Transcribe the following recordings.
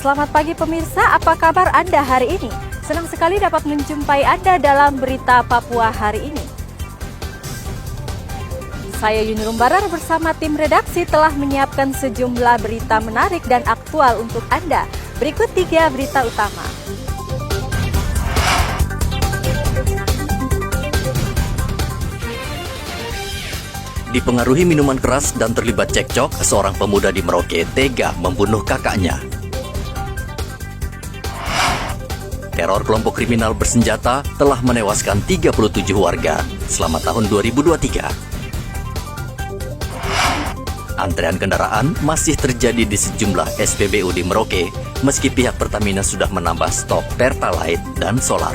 Selamat pagi pemirsa, apa kabar Anda hari ini? Senang sekali dapat menjumpai Anda dalam berita Papua hari ini. Saya Yuni Rumbarar bersama tim redaksi telah menyiapkan sejumlah berita menarik dan aktual untuk Anda. Berikut 3 berita utama. Dipengaruhi minuman keras dan terlibat cekcok, seorang pemuda di Merauke tega membunuh kakaknya. Teror kelompok kriminal bersenjata telah menewaskan 37 warga selama tahun 2023. Antrean kendaraan masih terjadi di sejumlah SPBU di Merauke, meski pihak Pertamina sudah menambah stok Pertalite dan solar.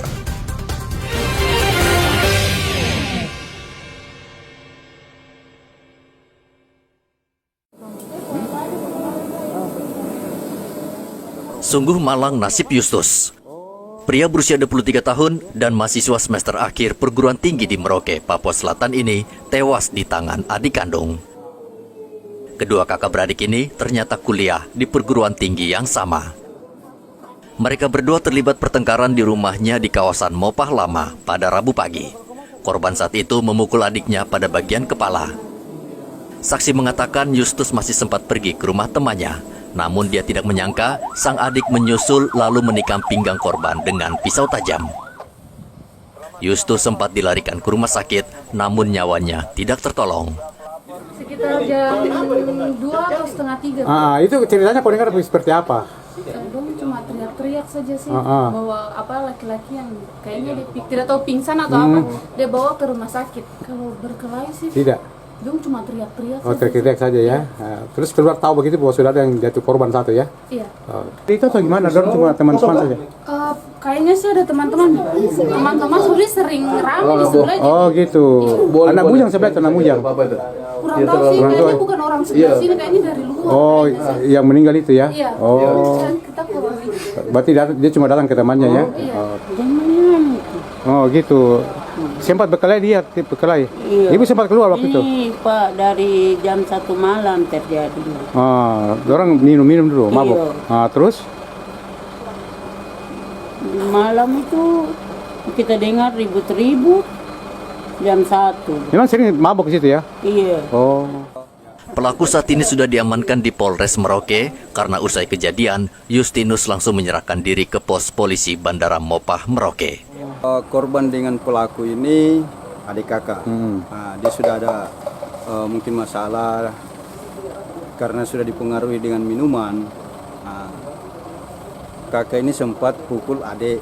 Sungguh malang nasib Justus. Pria berusia 23 tahun dan mahasiswa semester akhir perguruan tinggi di Merauke, Papua Selatan ini tewas di tangan adik kandung. Kedua kakak beradik ini ternyata kuliah di perguruan tinggi yang sama. Mereka berdua terlibat pertengkaran di rumahnya di kawasan Mopah Lama pada Rabu pagi. Korban saat itu memukul adiknya pada bagian kepala. Saksi mengatakan Justus masih sempat pergi ke rumah temannya. Namun dia tidak menyangka sang adik menyusul lalu menikam pinggang korban dengan pisau tajam. Justus sempat dilarikan ke rumah sakit, namun nyawanya tidak tertolong. Sekitar jam 2 atau setengah 3. Itu ceritanya kau dengar seperti apa? Dong cuma teriak-teriak saja sih, bahwa laki-laki yang kayaknya tidak tahu pingsan atau apa, dia bawa ke rumah sakit. Kalau berkelahi sih Tidak. dong cuma teriak-teriak Oh, teriak-teriak saja ya. Terus keluar tahu begitu bahwa sudah ada yang jatuh korban satu ya? Iya. Itu atau gimana? Dorong cuma teman-teman saja? Kayaknya sih ada teman-teman sudah sering ramai di sebelah. Oh gitu. Anak bujang sebelah itu anak bujang. Kurang tahu sih, kayaknya bukan orang sebelah sini, kayaknya dari luar. Oh, yang meninggal itu ya? Iya. Oh. Dan kita kurang. Berarti dia cuma datang ke temannya ya? Iya. Oh gitu. Sempat berkelahi dia, berkelahi. Iya. Ibu sempat keluar waktu itu? Ini Pak, dari jam 1 malam terjadi. Orang minum dulu, mabuk. Terus? Malam itu kita dengar ribut-ribut jam 1. Memang sering mabuk di situ ya? Iya. Oh. Pelaku saat ini sudah diamankan di Polres Merauke karena usai kejadian, Justinus langsung menyerahkan diri ke pos polisi Bandara Mopah Merauke. Korban dengan pelaku ini adik kakak. Dia sudah ada mungkin masalah karena sudah dipengaruhi dengan minuman. Kakak ini sempat pukul adik.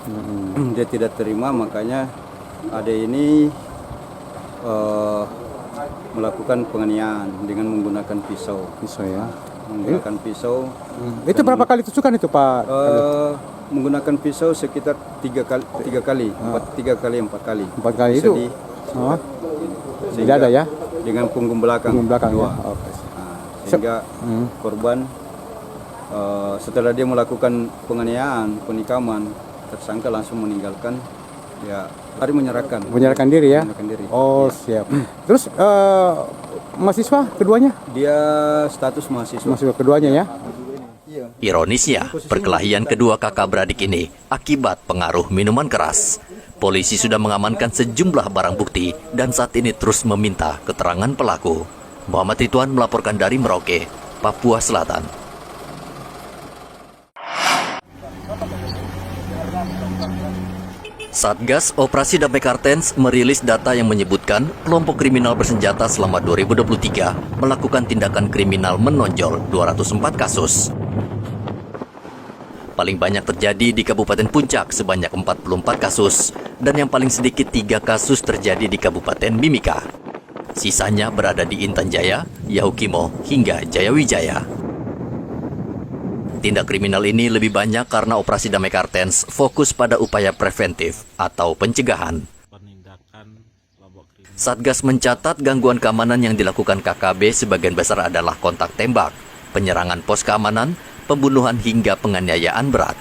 Dia tidak terima, makanya adik ini melakukan penganiayaan dengan menggunakan pisau. Pisau ya? Menggunakan pisau. Itu berapa kali tusukan itu Pak? Menggunakan pisau sekitar 4 kali. 4 kali itu? Tidak ada ya? Dengan punggung belakang. Punggung belakang ya? Sehingga korban setelah dia melakukan penganiayaan, penikaman, tersangka langsung meninggalkan, ya menyerahkan diri ya? Menyerahkan diri. Oh siap. Terus mahasiswa keduanya? Dia status mahasiswa. Mahasiswa keduanya ya? Ironisnya, perkelahian kedua kakak beradik ini akibat pengaruh minuman keras. Polisi sudah mengamankan sejumlah barang bukti dan saat ini terus meminta keterangan pelaku. Muhammad Ridwan melaporkan dari Merauke, Papua Selatan. Satgas Operasi Damai Kartens merilis data yang menyebutkan kelompok kriminal bersenjata selama 2023 melakukan tindakan kriminal menonjol 204 kasus. Paling banyak terjadi di Kabupaten Puncak sebanyak 44 kasus dan yang paling sedikit 3 kasus terjadi di Kabupaten Mimika. Sisanya berada di Intan Jaya, Yahukimo, hingga Jayawijaya. Tindak kriminal ini lebih banyak karena Operasi Damai Kartens fokus pada upaya preventif atau pencegahan. Satgas mencatat gangguan keamanan yang dilakukan KKB sebagian besar adalah kontak tembak, penyerangan pos keamanan, pembunuhan hingga penganiayaan berat.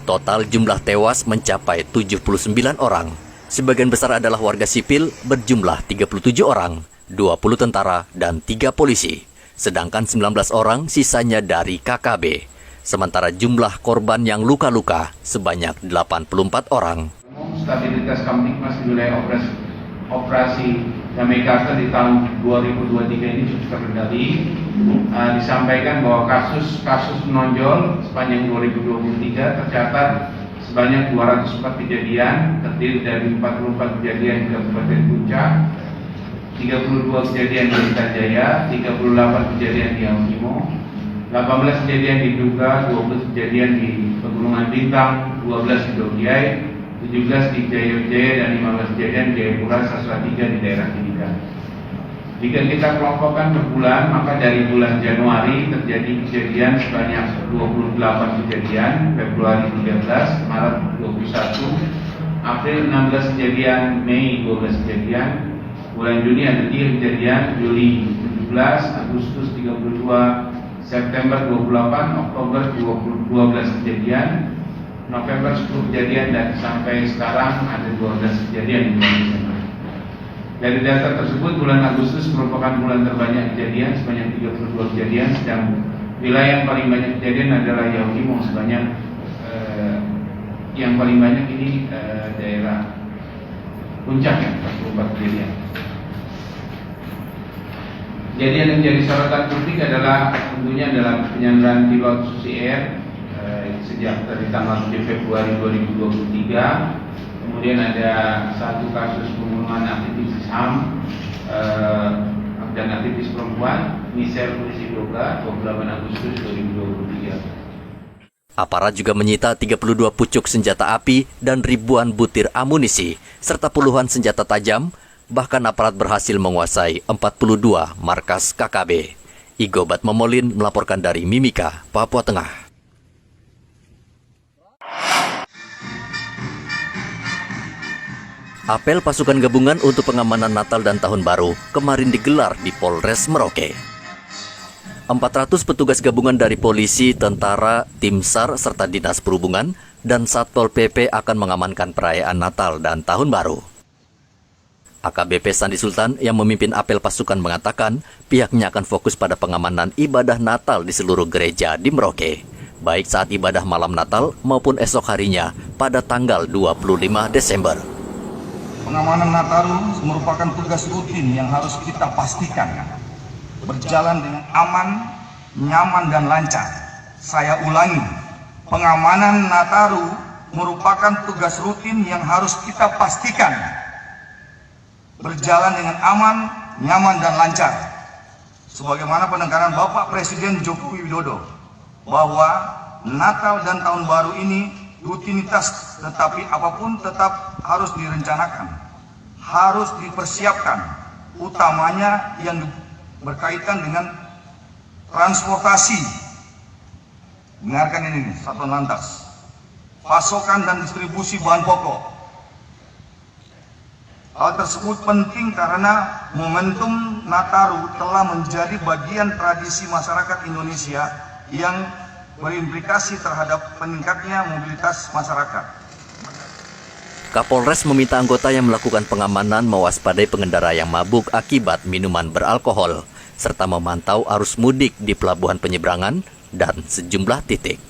Total jumlah tewas mencapai 79 orang. Sebagian besar adalah warga sipil berjumlah 37 orang, 20 tentara dan 3 polisi. Sedangkan 19 orang sisanya dari KKB. Sementara jumlah korban yang luka-luka sebanyak 84 orang. Stabilitas Kamtipmas di wilayah operasi Damai Karta di tahun 2023 ini cukup terkendali. Disampaikan bahwa kasus menonjol sepanjang 2023 tercatat sebanyak 204 kejadian, terdiri dari 44 kejadian di Kabupaten Puncak, 32 kejadian di Intan Jaya, 38 kejadian di Yaukimo, 18 kejadian di Duga, 12 kejadian di Pegunungan Bintang, 12 di Dogiai, 17 di Jaya dan 15 kejadian di Jayapura, Sastra 3 di daerah Timika. Jika kita kelompokkan per bulan, maka dari bulan Januari terjadi kejadian sebanyak 28 kejadian, Februari 13, Maret 21, April 16 kejadian, Mei 12 kejadian, bulan Juni ada 3 kejadian, Juli 17, Agustus 32, September 28, Oktober 12 kejadian, November 10 kejadian, dan sampai sekarang ada 12 kejadian di bulan Desember. Dari data tersebut, bulan Agustus merupakan bulan terbanyak kejadian sebanyak 32 kejadian, sedang wilayah yang paling banyak kejadian adalah Yaukimo sebanyak yang paling banyak ini daerah Puncak yang 44 kejadian. Kejadian yang menjadi sorotan publik adalah tentunya adalah penyanderaan pilot Susi Air sejak dari tanggal 7 Februari 2023. Kemudian ada satu kasus pembunuhan aktivis HAM dan aktivis perempuan, Misel Polisi Doga, 28 Agustus 2023. Aparat juga menyita 32 pucuk senjata api dan ribuan butir amunisi, serta puluhan senjata tajam. Bahkan aparat berhasil menguasai 42 markas KKB. Igobat Momolin melaporkan dari Mimika, Papua Tengah. Apel pasukan gabungan untuk pengamanan Natal dan Tahun Baru kemarin digelar di Polres Merauke. 400 petugas gabungan dari polisi, tentara, tim SAR, serta Dinas Perhubungan dan Satpol PP akan mengamankan perayaan Natal dan Tahun Baru. AKBP Sandi Sultan yang memimpin apel pasukan mengatakan pihaknya akan fokus pada pengamanan ibadah Natal di seluruh gereja di Merauke, baik saat ibadah malam Natal maupun esok harinya pada tanggal 25 Desember. Pengamanan Natal merupakan tugas rutin yang harus kita pastikan berjalan dengan aman, nyaman, dan lancar. Saya ulangi, pengamanan Natal merupakan tugas rutin yang harus kita pastikan berjalan dengan aman, nyaman, dan lancar. Sebagaimana penekanan Bapak Presiden Joko Widodo bahwa Natal dan Tahun Baru ini rutinitas, tetapi apapun tetap harus direncanakan, harus dipersiapkan, utamanya yang berkaitan dengan transportasi. Dengarkan ini, Satuan Lantas, pasokan dan distribusi bahan pokok. Hal tersebut penting karena momentum Nataru telah menjadi bagian tradisi masyarakat Indonesia yang berimplikasi terhadap meningkatnya mobilitas masyarakat. Kapolres meminta anggota yang melakukan pengamanan mewaspadai pengendara yang mabuk akibat minuman beralkohol, serta memantau arus mudik di pelabuhan penyeberangan dan sejumlah titik.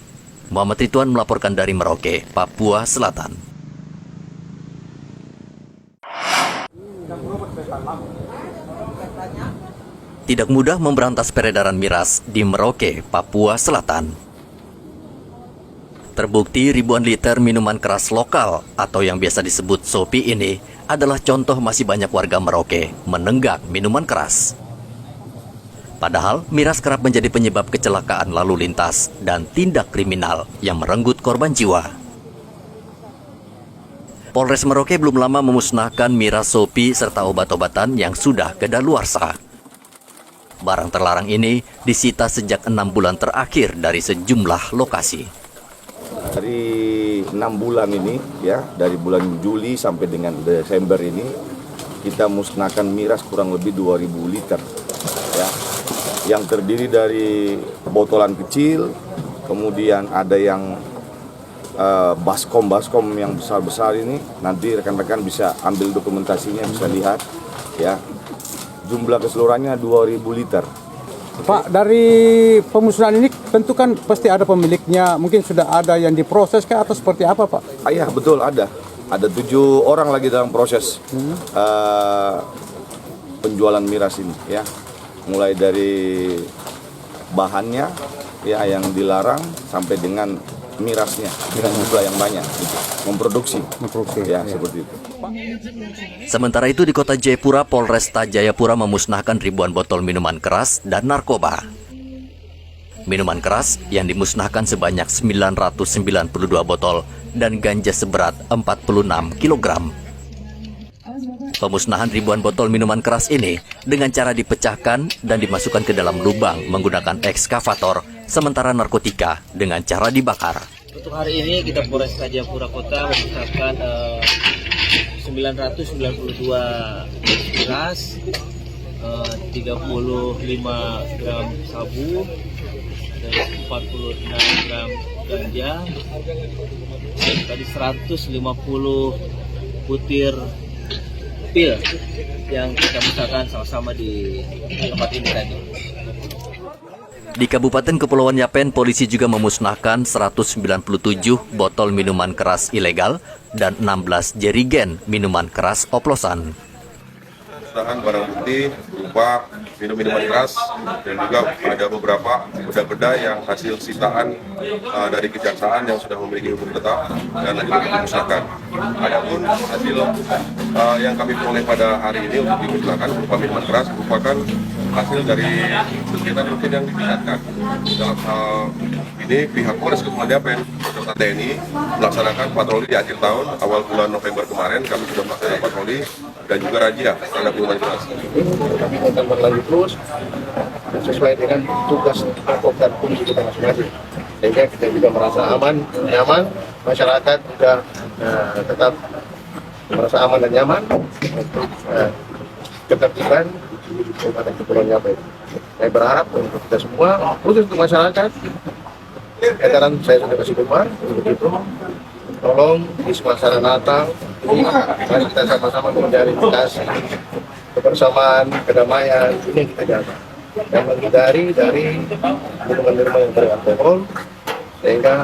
Muhammad Ridwan melaporkan dari Merauke, Papua Selatan. Tidak mudah memberantas peredaran miras di Merauke, Papua Selatan. Terbukti ribuan liter minuman keras lokal atau yang biasa disebut sopi ini adalah contoh masih banyak warga Merauke menenggak minuman keras. Padahal miras kerap menjadi penyebab kecelakaan lalu lintas dan tindak kriminal yang merenggut korban jiwa. Polres Merauke belum lama memusnahkan miras sopi serta obat-obatan yang sudah kedaluarsa. Barang terlarang ini disita sejak 6 bulan terakhir dari sejumlah lokasi. Dari 6 bulan ini, ya, dari bulan Juli sampai dengan Desember ini, kita musnahkan miras kurang lebih 2.000 liter, ya, yang terdiri dari botolan kecil, kemudian ada yang baskom yang besar-besar ini. Nanti rekan-rekan bisa ambil dokumentasinya, bisa lihat, ya. Jumlah keseluruhannya 2.000 liter. Pak, dari pemusnahan ini tentu kan pasti ada pemiliknya, mungkin sudah ada yang diproses kah atau seperti apa, Pak? Iya, betul ada. Ada 7 orang lagi dalam proses penjualan miras ini, ya. Mulai dari bahannya, ya, yang dilarang sampai dengan mirasnya dengan jumlah yang banyak, gitu. memproduksi, ya, seperti itu. Sementara itu di kota Jayapura, Polresta Jayapura memusnahkan ribuan botol minuman keras dan narkoba. Minuman keras yang dimusnahkan sebanyak 992 botol dan ganja seberat 46 kg. Pemusnahan ribuan botol minuman keras ini dengan cara dipecahkan dan dimasukkan ke dalam lubang menggunakan ekskavator, sementara narkotika dengan cara dibakar. Untuk hari ini kita Polresta Jayapura Kota memusnahkan 992 miras, 35 gram sabu, dan 46 gram ganja, tadi 150 butir pil yang kita musnahkan sama-sama di tempat ini tadi. Di Kabupaten Kepulauan Yapen, polisi juga memusnahkan 197 botol minuman keras ilegal dan 16 jerigen minuman keras oplosan. Musnahan barang bukti berupa minuman keras dan juga ada beberapa benda-benda yang hasil sitaan dari kejaksaan yang sudah memiliki hukum tetap dan juga dimusnahkan. Adapun hasil yang kami peroleh pada hari ini untuk dimusnahkan berupa minuman keras merupakan hasil dari kegiatan rutin yang ditingkatkan. Dalam hal ini pihak Polres Kepulauan Yapen serta TNI melaksanakan patroli di akhir tahun. Awal bulan November kemarin kami sudah melaksanakan patroli dan juga razia terhadap minuman keras. Kami akan berlanjut terus sesuai dengan tugas pokok dan fungsi kita masing-masing, sehingga kita juga merasa aman, nyaman, masyarakat juga tetap merasa aman dan nyaman untuk ketertiban di Kabupaten Kepulauan Yapen. Saya berharap untuk kita semua, khusus untuk masyarakat, edaran saya sudah kasih keluar untuk itu. Tolong di suasana Natal ini mari kita sama-sama mencari kasih, kebersamaan, kedamaian, ini yang kita jaga dan menghindari dari minuman-minuman yang beralkohol sehingga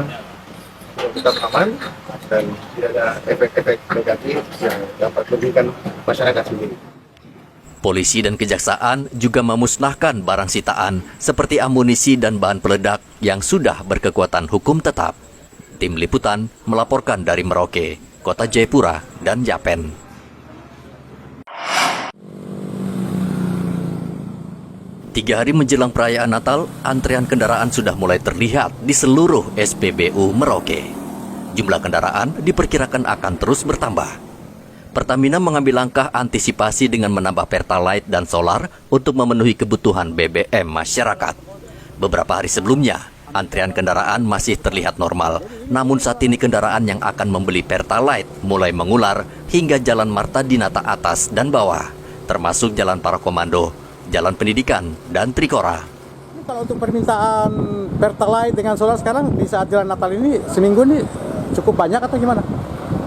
tetap aman dan tidak ada efek-efek negatif yang dapat merugikan masyarakat sendiri. Polisi dan kejaksaan juga memusnahkan barang sitaan seperti amunisi dan bahan peledak yang sudah berkekuatan hukum tetap. Tim Liputan melaporkan dari Merauke, Kota Jayapura, dan Yapen. Tiga hari menjelang perayaan Natal, antrean kendaraan sudah mulai terlihat di seluruh SPBU Merauke. Jumlah kendaraan diperkirakan akan terus bertambah. Pertamina mengambil langkah antisipasi dengan menambah Pertalite dan solar untuk memenuhi kebutuhan BBM masyarakat. Beberapa hari sebelumnya, antrian kendaraan masih terlihat normal, namun saat ini kendaraan yang akan membeli Pertalite mulai mengular hingga Jalan Marta Dinata atas dan bawah, termasuk Jalan Para Komando, Jalan Pendidikan, dan Trikora. Kalau untuk permintaan Pertalite dengan solar sekarang di saat Jalan Natal ini seminggu ini cukup banyak atau gimana?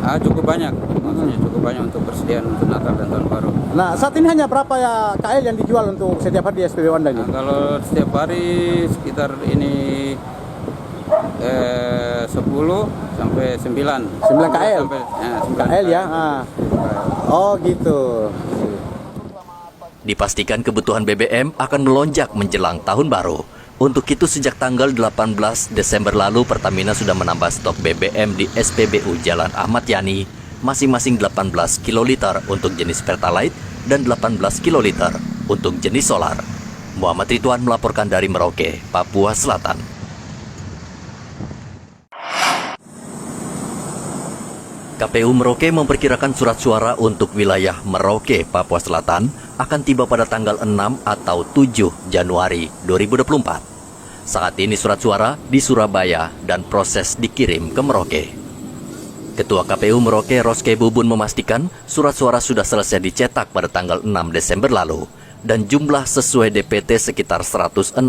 Cukup banyak, maksudnya cukup banyak untuk persediaan untuk Natal dan Tahun Baru. Nah, saat ini hanya berapa ya KL yang dijual untuk setiap hari di SPBU Anda ini? Kalau setiap hari sekitar ini 10 sampai 9. 9 KL? Sampai, 9 KL ya? Oh gitu. Dipastikan kebutuhan BBM akan melonjak menjelang Tahun Baru. Untuk itu sejak tanggal 18 Desember lalu Pertamina sudah menambah stok BBM di SPBU Jalan Ahmad Yani masing-masing 18 kiloliter untuk jenis Pertalite dan 18 kiloliter untuk jenis solar. Muhammad Ridwan melaporkan dari Merauke, Papua Selatan. KPU Merauke memperkirakan surat suara untuk wilayah Merauke, Papua Selatan akan tiba pada tanggal 6 atau 7 Januari 2024. Saat ini surat suara di Surabaya dan proses dikirim ke Merauke. Ketua KPU Merauke, Roske Bubun, memastikan surat suara sudah selesai dicetak pada tanggal 6 Desember lalu dan jumlah sesuai DPT sekitar 162.000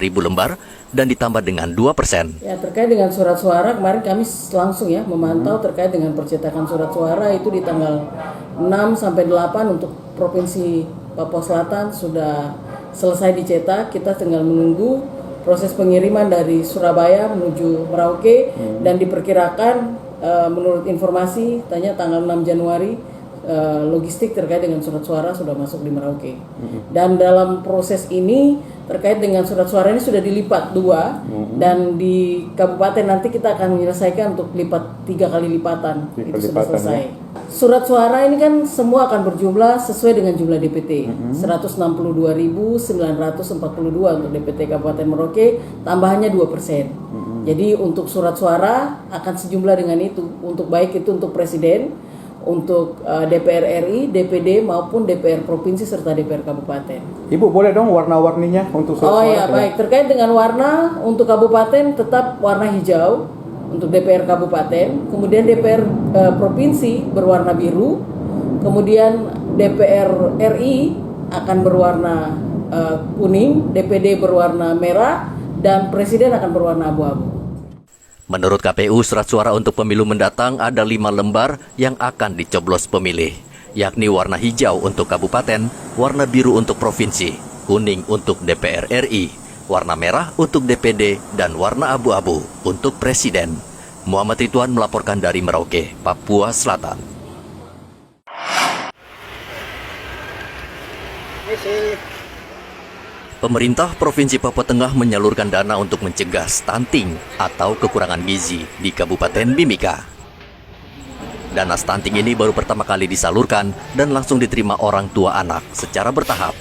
lembar dan ditambah dengan 2%. Ya, terkait dengan surat suara, kemarin kami langsung ya memantau terkait dengan percetakan surat suara itu di tanggal 6 sampai 8 untuk Provinsi Papua Selatan sudah selesai dicetak, kita tinggal menunggu proses pengiriman dari Surabaya menuju Merauke dan diperkirakan menurut informasi tanggal 6 Januari logistik terkait dengan surat suara sudah masuk di Merauke. Dan dalam proses ini terkait dengan surat suara ini sudah dilipat 2 dan di kabupaten nanti kita akan menyelesaikan untuk lipat 3 kali lipatan. Itu sudah selesai. Ya. Surat suara ini kan semua akan berjumlah sesuai dengan jumlah DPT. 162.942 untuk DPT Kabupaten Merauke, tambahannya 2%. Jadi untuk surat suara akan sejumlah dengan itu, untuk baik itu untuk Presiden, untuk DPR RI, DPD maupun DPR Provinsi serta DPR Kabupaten. Ibu boleh dong warna-warninya untuk surat suara? Oh ya, baik. Terkait dengan warna, untuk Kabupaten tetap warna hijau untuk DPR Kabupaten, kemudian DPR Provinsi berwarna biru, kemudian DPR RI akan berwarna kuning, DPD berwarna merah, dan Presiden akan berwarna abu-abu. Menurut KPU, surat suara untuk pemilu mendatang ada 5 lembar yang akan dicoblos pemilih, yakni warna hijau untuk kabupaten, warna biru untuk provinsi, kuning untuk DPR RI, warna merah untuk DPD, dan warna abu-abu untuk presiden. Muhammad Ridwan melaporkan dari Merauke, Papua Selatan. Pemerintah Provinsi Papua Tengah menyalurkan dana untuk mencegah stunting atau kekurangan gizi di Kabupaten Mimika. Dana stunting ini baru pertama kali disalurkan dan langsung diterima orang tua anak secara bertahap.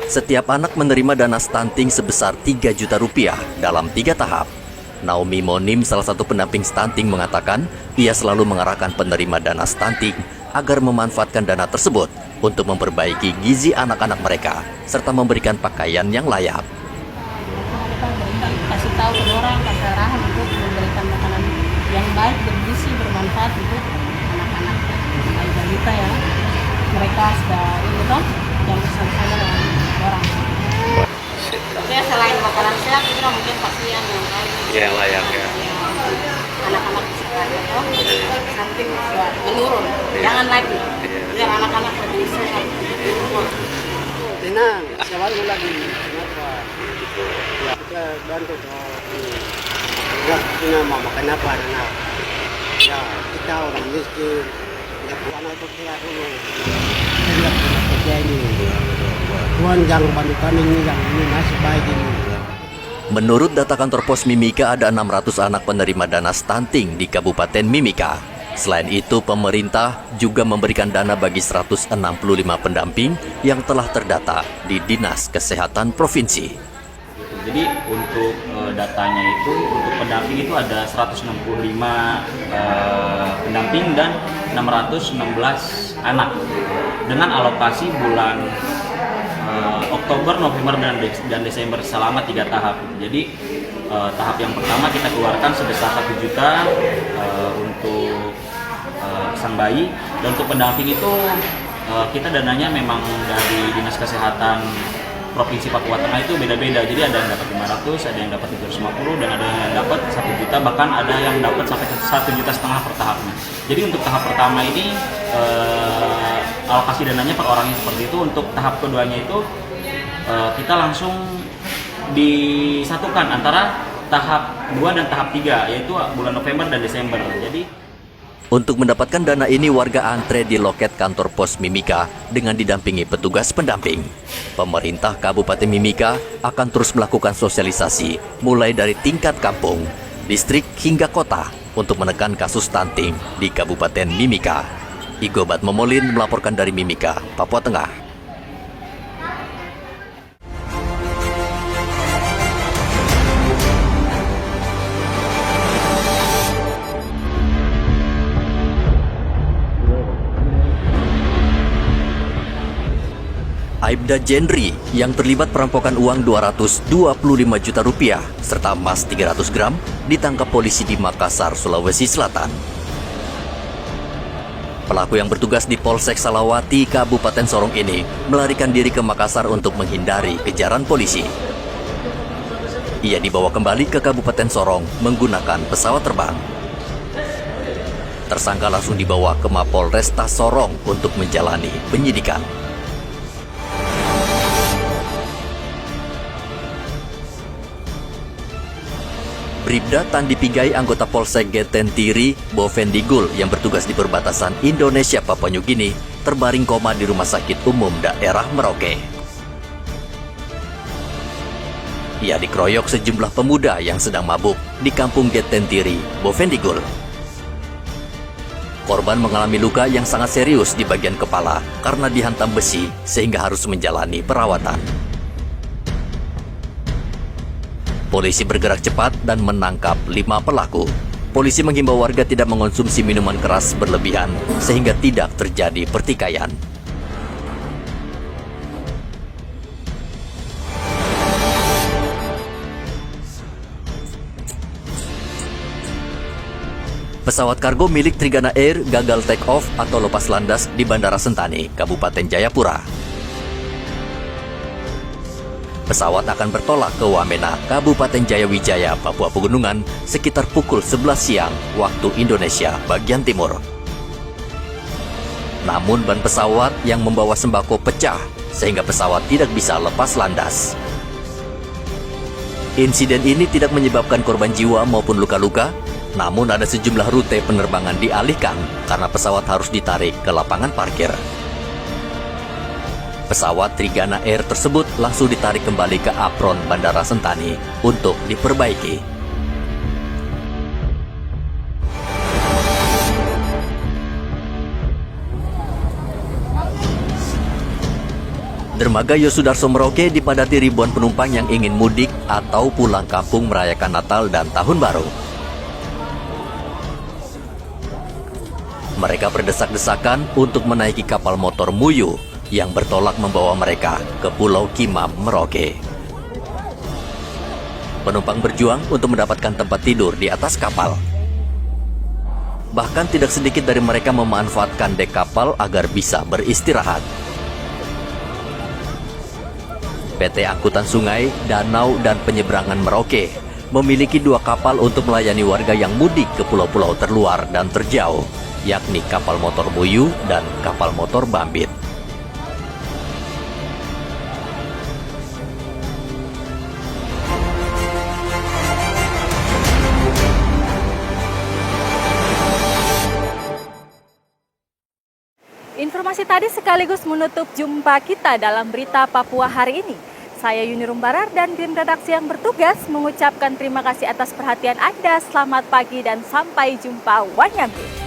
Setiap anak menerima dana stunting sebesar 3 juta rupiah dalam 3 tahap. Naomi Monim, salah satu pendamping stunting, mengatakan ia selalu mengarahkan penerima dana stunting agar memanfaatkan dana tersebut untuk memperbaiki gizi anak-anak mereka, serta memberikan pakaian yang layak. Kita kasih tahu ke orang, kasih arahan untuk memberikan makanan yang baik, bergizi, bermanfaat untuk anak-anak, balita ya. Mereka sudah ini toh, yang bersama-sama dengan orang. Ya, selain makanan sehat, kita mungkin pakaian yang layak ya. Anak-anak sekarang toh, samping menurun, jangan lagi. Biar anak-anak lebih sehat. Tenang, selalu lagi. Kenapa? Ya, kita bantu kalau nggak punya mau makan apa anak. Ya, kita orang miskin. Ya, bukan untuk kita dulu. Kita punya kerja ini. Tuhan jangan bantu kami yang ini masih baik ini. Menurut data kantor pos Mimika, ada 600 anak penerima dana stunting di Kabupaten Mimika. Selain itu, pemerintah juga memberikan dana bagi 165 pendamping yang telah terdata di Dinas Kesehatan Provinsi. Jadi untuk datanya itu, untuk pendamping itu ada 165 pendamping dan 616 anak. Dengan alokasi bulan Oktober, November, dan Desember selama 3 tahap. Jadi tahap yang pertama kita keluarkan sebesar 1 juta untuk sang bayi, dan untuk pendamping itu kita dananya memang dari Dinas Kesehatan Provinsi Papua Tengah itu beda-beda. Jadi ada yang dapat 500, ada yang dapat 750, dan ada yang dapat 1 juta, bahkan ada yang dapat sampai 1,5 juta per tahapnya. Jadi untuk tahap pertama ini alokasi dananya per orangnya seperti itu. Untuk tahap keduanya itu kita langsung disatukan antara tahap 2 dan tahap 3, yaitu bulan November dan Desember. Jadi untuk mendapatkan dana ini, warga antre di loket kantor pos Mimika dengan didampingi petugas pendamping. Pemerintah Kabupaten Mimika akan terus melakukan sosialisasi mulai dari tingkat kampung, distrik hingga kota untuk menekan kasus stunting di Kabupaten Mimika. Igobat Momolin melaporkan dari Mimika, Papua Tengah. Aibda Jendri yang terlibat perampokan uang 225 juta rupiah serta emas 300 gram ditangkap polisi di Makassar, Sulawesi Selatan. Pelaku yang bertugas di Polsek Salawati, Kabupaten Sorong ini melarikan diri ke Makassar untuk menghindari kejaran polisi. Ia dibawa kembali ke Kabupaten Sorong menggunakan pesawat terbang. Tersangka langsung dibawa ke Mapolresta Sorong untuk menjalani penyidikan. Bribda Tandi Pigai, anggota Polsek Getentiri, Bovendigul yang bertugas di perbatasan Indonesia Papua New Guinea, terbaring koma di Rumah Sakit Umum Daerah Merauke. Ia dikeroyok sejumlah pemuda yang sedang mabuk di kampung Getentiri, Bovendigul. Korban mengalami luka yang sangat serius di bagian kepala karena dihantam besi sehingga harus menjalani perawatan. Polisi bergerak cepat dan menangkap 5 pelaku. Polisi menghimbau warga tidak mengonsumsi minuman keras berlebihan sehingga tidak terjadi pertikaian. Pesawat kargo milik Trigana Air gagal take off atau lepas landas di Bandara Sentani, Kabupaten Jayapura. Pesawat akan bertolak ke Wamena, Kabupaten Jayawijaya, Papua Pegunungan, sekitar pukul 11 siang waktu Indonesia bagian timur. Namun ban pesawat yang membawa sembako pecah, sehingga pesawat tidak bisa lepas landas. Insiden ini tidak menyebabkan korban jiwa maupun luka-luka, namun ada sejumlah rute penerbangan dialihkan karena pesawat harus ditarik ke lapangan parkir. Pesawat Trigana Air tersebut langsung ditarik kembali ke apron Bandara Sentani untuk diperbaiki. Dermaga Yosudarso Merauke dipadati ribuan penumpang yang ingin mudik atau pulang kampung merayakan Natal dan Tahun Baru. Mereka berdesak-desakan untuk menaiki kapal motor Muyu yang bertolak membawa mereka ke Pulau Kimam, Merauke. Penumpang berjuang untuk mendapatkan tempat tidur di atas kapal. Bahkan tidak sedikit dari mereka memanfaatkan dek kapal agar bisa beristirahat. PT Angkutan Sungai, Danau, dan Penyeberangan Merauke memiliki 2 kapal untuk melayani warga yang mudik ke pulau-pulau terluar dan terjauh, yakni kapal motor Muyu dan kapal motor Bambit. Informasi tadi sekaligus menutup jumpa kita dalam berita Papua hari ini. Saya Yuni Rumbarar dan tim redaksi yang bertugas mengucapkan terima kasih atas perhatian Anda. Selamat pagi dan sampai jumpa. Wanyambi.